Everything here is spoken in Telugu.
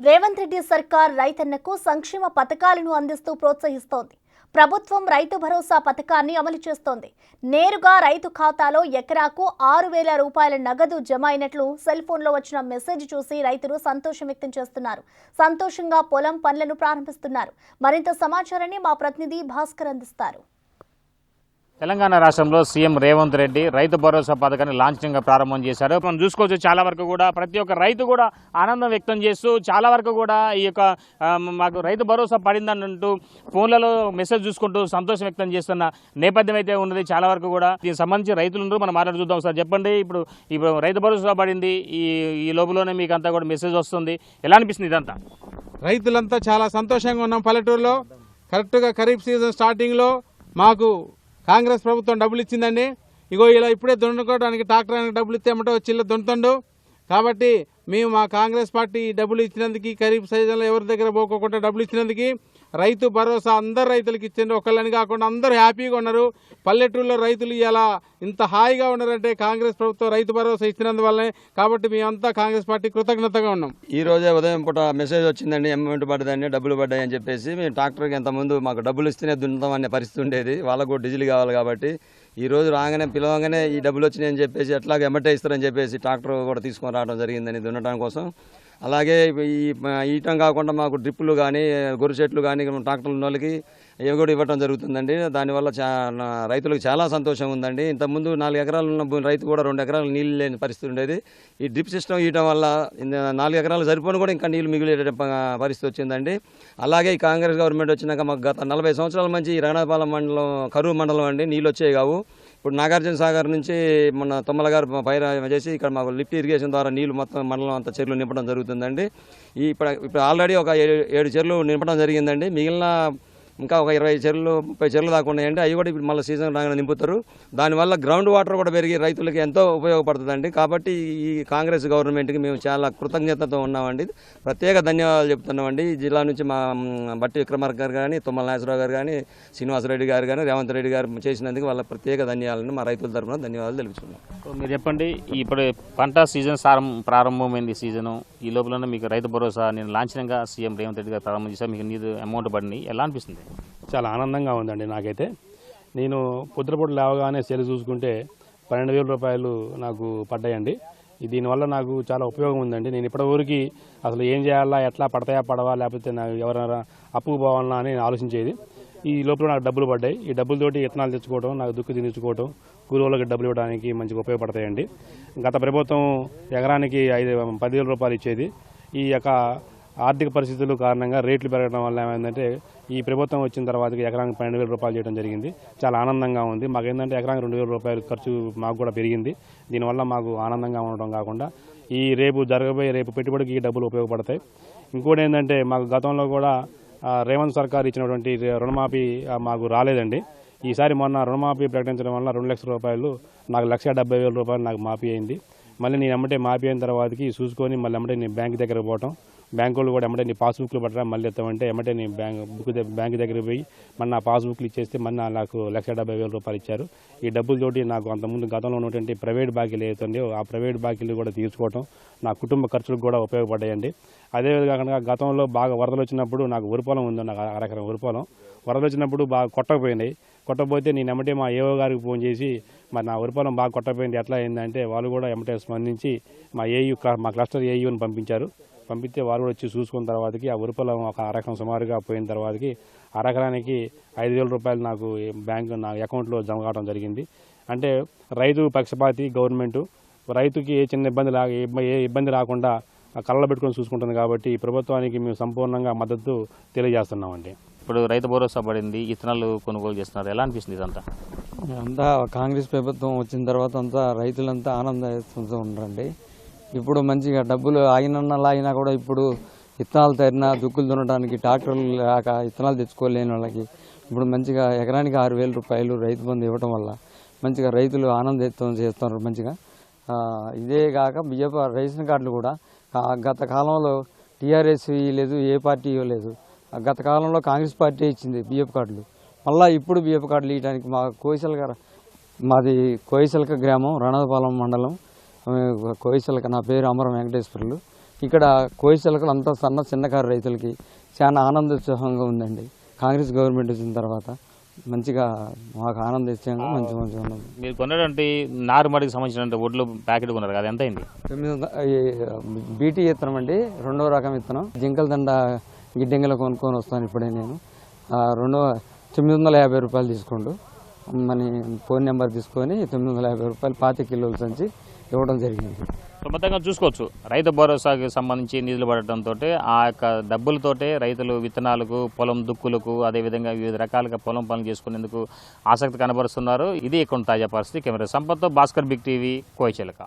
రేవంత్ రెడ్డి సర్కార్ రైతన్నకు సంక్షేమ పథకాలను అందిస్తూ ప్రోత్సహిస్తోంది. ప్రభుత్వం రైతు భరోసా పథకాన్ని అమలు చేస్తోంది. నేరుగా రైతు ఖాతాలో ఎకరాకు 6,000 రూపాయల నగదు జమ అయినట్లు సెల్ ఫోన్లో వచ్చిన మెసేజ్ చూసి రైతులు సంతోషం వ్యక్తం చేస్తున్నారు. సంతోషంగా పొలం పనులను ప్రారంభిస్తున్నారు. మరింత సమాచారాన్ని మా ప్రతినిధి భాస్కర్ అందిస్తారు. తెలంగాణ రాష్ట్రంలో సీఎం రేవంత్ రెడ్డి రైతు భరోసా పథకాన్ని లాంఛనంగా ప్రారంభం చేశారు. మనం చూసుకోవచ్చు, చాలా వరకు కూడా ప్రతి ఒక్క రైతు కూడా ఆనందం వ్యక్తం చేస్తూ చాలా వరకు కూడా ఈ యొక్క మాకు రైతు భరోసా పడిందని అంటూ ఫోన్లలో మెసేజ్ చూసుకుంటూ సంతోషం వ్యక్తం చేస్తున్న నేపథ్యం అయితే ఉన్నది. చాలా వరకు కూడా దీనికి సంబంధించి రైతులు మనం మాట్లాడి చూద్దాం. సార్ చెప్పండి, ఇప్పుడు రైతు భరోసా పడింది, ఈ లోపలనే మీకు అంతా కూడా మెసేజ్ వస్తుంది, ఎలా అనిపిస్తుంది ఇదంతా? రైతులంతా చాలా సంతోషంగా ఉన్నాం. పల్లెటూరులో కరెక్ట్గా ఖరీఫ్ సీజన్ స్టార్టింగ్లో మాకు కాంగ్రెస్ ప్రభుత్వం డబ్బులు ఇచ్చిందండి. ఇగో ఇలా ఇప్పుడే దున్నుకోవడానికి ట్రాక్టర్కి డబ్బులు ఇస్తే ఏమంటే వచ్చి దున్నుతుండు. కాబట్టి మేము మా కాంగ్రెస్ పార్టీ డబ్బులు ఇచ్చినందుకు, ఖరీఫ్ సీజన్లో ఎవరి దగ్గర పోకోకుండా డబ్బులు ఇచ్చినందుకు రైతు భరోసా అందరు రైతులకు ఇచ్చిండ్రు. ఒకళ్ళని కాకుండా అందరూ హ్యాపీగా ఉన్నారు. పల్లెటూరులో రైతులు ఇలా ఇంత హాయిగా ఉన్నారంటే కాంగ్రెస్ ప్రభుత్వం రైతు భరోసా ఇచ్చినందువల్లనే. కాబట్టి మేమంతా కాంగ్రెస్ పార్టీ కృతజ్ఞతగా ఉన్నాం. ఈ రోజే ఉదయం పూట మెసేజ్ వచ్చిందండి, అమౌంట్ పడ్డదండి, డబ్బులు పడ్డాయి అని చెప్పేసి. మేము ట్రాక్టర్కి ఎంతమంది మాకు డబ్బులు ఇస్తేనే దున్నుతాం అనే పరిస్థితి ఉండేది. వాళ్ళకు కూడా డీజిల్ కావాలి కాబట్టి ఈ రోజు రాగానే పిలవగానే ఈ డబ్బులు వచ్చినాయని చెప్పేసి ఎట్లాగ ఎమ్మటే ఇస్తారని చెప్పేసి ట్రాక్టర్ కూడా తీసుకొని రావడం జరిగిందని దున్నడం కోసం. అలాగే ఈయటం కాకుండా మాకు డ్రిప్పులు కానీ గొర్రె చెట్లు కానీ ట్రాక్టర్లు ఉన్న వాళ్ళకి ఇవి కూడా ఇవ్వడం జరుగుతుందండి. దానివల్ల రైతులకు చాలా సంతోషం ఉందండి. ఇంతకుముందు 4 ఎకరాలు ఉన్న రైతు కూడా 2 ఎకరాలు నీళ్ళు లేని పరిస్థితి ఉండేది. ఈ డ్రిప్ సిస్టమ్ ఇవ్వడం వల్ల 4 ఎకరాలు సరిపోను కూడా ఇంకా నీళ్ళు మిగిలే పరిస్థితి వచ్చిందండి. అలాగే ఈ కాంగ్రెస్ గవర్నమెంట్ వచ్చినాక మాకు గత 40 సంవత్సరాల నుంచి ఈ రణపాలెం మండలం కరువు మండలం అండి నీళ్ళు వచ్చేవి కావు. ఇప్పుడు నాగార్జున సాగర్ నుంచి మన తొమ్మల గారు పైర చేసి ఇక్కడ మాకు లిఫ్ట్ ఇరిగేషన్ ద్వారా నీళ్లు మొత్తం మండలం అంతా చెరువులు నింపడం జరుగుతుందండి. ఇప్పుడు ఆల్రెడీ ఒక 7 చెరువులు నింపడం జరిగిందండి. మిగిలిన ఇంకా ఒక 20 చెరువులు 30 చెరువులు దాకా ఉన్నాయండి. అవి కూడా ఇప్పుడు మళ్ళీ సీజన్ రాగానే నింపుతారు. దానివల్ల గ్రౌండ్ వాటర్ కూడా పెరిగి రైతులకి ఎంతో ఉపయోగపడుతుందండి. కాబట్టి ఈ కాంగ్రెస్ గవర్నమెంట్కి మేము చాలా కృతజ్ఞతతో ఉన్నామండి. ప్రత్యేక ధన్యవాదాలు చెప్తున్నామండి. ఈ జిల్లా నుంచి మా బట్టి విక్రమార్క గారు కానీ, తుమ్మల నాగేశ్వరరావు గారు కానీ, శ్రీనివాసరెడ్డి గారు కానీ, రేవంత్ రెడ్డి గారు చేసినందుకు వాళ్ళ ప్రత్యేక ధన్యవాదాలను మా రైతుల తరఫున ధన్యవాదాలు తెలుపుతున్నాం. మీరు చెప్పండి, ఇప్పుడు పంట సీజన్ ప్రారంభమైంది. సీజను ఈ లోపల మీకు రైతు భరోసా నేను లాంఛనంగా సీఎం రేవంత్ రెడ్డి గారు ప్రారంభం చేశారు. మీకు నీరు అమౌంట్ పడింది, ఎలా అనిపిస్తుంది? చాలా ఆనందంగా ఉందండి. నాకైతే నేను పొద్దుపూట లేవగానే సెల్ చూసుకుంటే 12,000 రూపాయలు నాకు పడ్డాయండి. దీనివల్ల నాకు చాలా ఉపయోగం ఉందండి. నేను ఇప్పటివరకు అసలు ఏం చేయాలా, ఎట్లా పడతాయా పడవా, లేకపోతే నాకు ఎవరైనా అప్పుకు పోవాలన్నా అని ఆలోచించేది. ఈ లోపల నాకు డబ్బులు పడ్డాయి. ఈ డబ్బులతోటి విత్తనాలు తెచ్చుకోవడం, నాకు దుక్కు తినించుకోవడం, కూలీలకు డబ్బులు ఇవ్వడానికి మంచిగా ఉపయోగపడతాయండి. గత ప్రభుత్వం ఎకరానికి 10,000 రూపాయలు ఇచ్చేది. ఈ యొక్క ఆర్థిక పరిస్థితుల కారణంగా రేట్లు పెరగడం వల్ల ఏమైందంటే ఈ ప్రభుత్వం వచ్చిన తర్వాత ఎకరానికి 12,000 రూపాయలు చేయడం జరిగింది. చాలా ఆనందంగా ఉంది. మాకేంటంటే ఎకరానికి 2,000 రూపాయలు ఖర్చు మాకు కూడా పెరిగింది. దీనివల్ల మాకు ఆనందంగా ఉండడం కాకుండా రేపు పెట్టుబడికి ఈ డబ్బులు ఉపయోగపడతాయి. ఇంకోటి ఏంటంటే మాకు గతంలో కూడా రేవంత్ సర్కార్ ఇచ్చినటువంటి రుణమాఫీ మాకు రాలేదండి. ఈసారి మొన్న రుణమాఫీ ప్రకటించడం వల్ల 2 లక్షల రూపాయలు నాకు 1,70,000 రూపాయలు నాకు మాఫీ అయింది. మళ్ళీ నేను ఎమ్మటే మాఫీ అయిన తర్వాతకి చూసుకొని మళ్ళీ ఎమ్మటే నేను బ్యాంక్ దగ్గర పోవటం, బ్యాంకు వాళ్ళు కూడా ఎమ్మటే నీ పాస్బుక్లు పట్టరా మళ్ళీ ఎత్తామంటే ఎమ్మటే నేను బ్యాంక్ దగ్గరికి పోయి మన నా పాస్బుక్లు ఇచ్చేస్తే మళ్ళీ నాకు 1,70,000 రూపాయలు ఇచ్చారు. ఈ డబ్బులతోటి నాకు అంతకుముందు గతంలో ఉన్నటువంటి ప్రైవేట్ బాకీలు ఏవైతుందో ఆ ప్రైవేట్ బాకీలు కూడా తీర్చుకోవటం, నా కుటుంబ ఖర్చులకు కూడా ఉపయోగపడ్డాయండి. అదేవిధంగా గతంలో బాగా వరదలు వచ్చినప్పుడు నాకు వరిపొలం ఉంది, నాకు అరెకరం వరిపొలం. వరదలు వచ్చినప్పుడు బాగా కొట్టకపోయినాయి. కొట్టకపోతే నేను ఎమ్మటే మా ఏఓ గారికి ఫోన్ చేసి మరి నా వరిపొలం బాగా కొట్టకపోయింది ఎట్లా అయిందంటే వాళ్ళు కూడా ఎమ్మటే స్పందించి మా క్లస్టర్ ఏయూని పంపిస్తే వాళ్ళు కూడా వచ్చి చూసుకున్న తర్వాతకి ఆ వరిపొలం ఒక అరెకరం సుమారుగా పోయిన తర్వాతకి అరెకరానికి 5,000 రూపాయలు నాకు నా అకౌంట్లో జమ కావడం జరిగింది. అంటే రైతు పక్షపాతి గవర్నమెంటు, రైతుకి ఏ చిన్న ఇబ్బంది రాకుండా కళ్ళ పెట్టుకొని చూసుకుంటుంది. కాబట్టి ఈ ప్రభుత్వానికి మేము సంపూర్ణంగా మద్దతు తెలియజేస్తున్నామండి. ఇప్పుడు రైతు భరోసా పడింది, ఇత్తనాలు కొనుగోలు చేస్తున్నారు, ఎలా అనిపిస్తుంది ఇదంతా? అంతా కాంగ్రెస్ ప్రభుత్వం వచ్చిన తర్వాత అంతా రైతులంతా ఆనందిస్తూ ఉన్నారండి. ఇప్పుడు మంచిగా డబ్బులు ఆగినా కూడా ఇప్పుడు విత్తనాలు తరినా దుక్కులు దున్నడానికి ట్రాక్టర్లు లేక విత్తనాలు తెచ్చుకోలేని వాళ్ళకి ఇప్పుడు మంచిగా ఎకరానికి 6,000 రూపాయలు రైతు బంధు ఇవ్వడం వల్ల మంచిగా రైతులు ఆనందితం చేస్తున్నారు. మంచిగా ఇదే కాక రేషన్ కార్డులు కూడా గత కాలంలో టీఆర్ఎస్ లేదు, ఏ పార్టీ ఇవ్వలేదు. గత కాలంలో కాంగ్రెస్ పార్టీ ఇచ్చింది బియ్యపు కార్డులు. మళ్ళీ ఇప్పుడు బియ్యపు కార్డులు ఇవ్వడానికి మాది కోయిసల్క గ్రామం, రణపాలెం మండలం కోయిసల్క. నా పేరు అమరం వెంకటేశ్వర్లు. ఇక్కడ కోయిసలకలు అంతా చిన్నకారు రైతులకి చాలా ఆనందోత్సాహంగా ఉందండి. కాంగ్రెస్ గవర్నమెంట్ వచ్చిన తర్వాత మంచిగా మాకు ఆనందోత్సాహంగా మంచిగా ఉన్నది. మీరు కొన్నటువంటి నారుమడికి సంబంధించిన ఒడ్లు ప్యాకెట్ కొన్నారు కదా, ఎంత అయింది? 900 బీటీ విత్తనం అండి, 2వ రకం విత్తనం. జింకల దండ గిడ్డంగిలో కొనుక్కొని వస్తాను ఇప్పుడే నేను. 950 రూపాయలు తీసుకోండు. మన ఫోన్ నెంబర్ తీసుకొని 950 రూపాయలు 25 కిలోల సంచి ఇవ్వడం జరిగింది. సో మొత్తంగా చూసుకోవచ్చు, రైతు భరోసాకి సంబంధించి నిధులు పడటంతో ఆ యొక్క డబ్బులతోటే రైతులు విత్తనాలకు, పొలం దుక్కులకు, అదేవిధంగా వివిధ రకాలుగా పొలం పనులు చేసుకునేందుకు ఆసక్తి కనబరుస్తున్నారు. ఇది ఇక్కడ తాజా పరిస్థితి. కెమెరా సంపత్తో భాస్కర్, బిగ్ టీవీ, కోయిచిలక.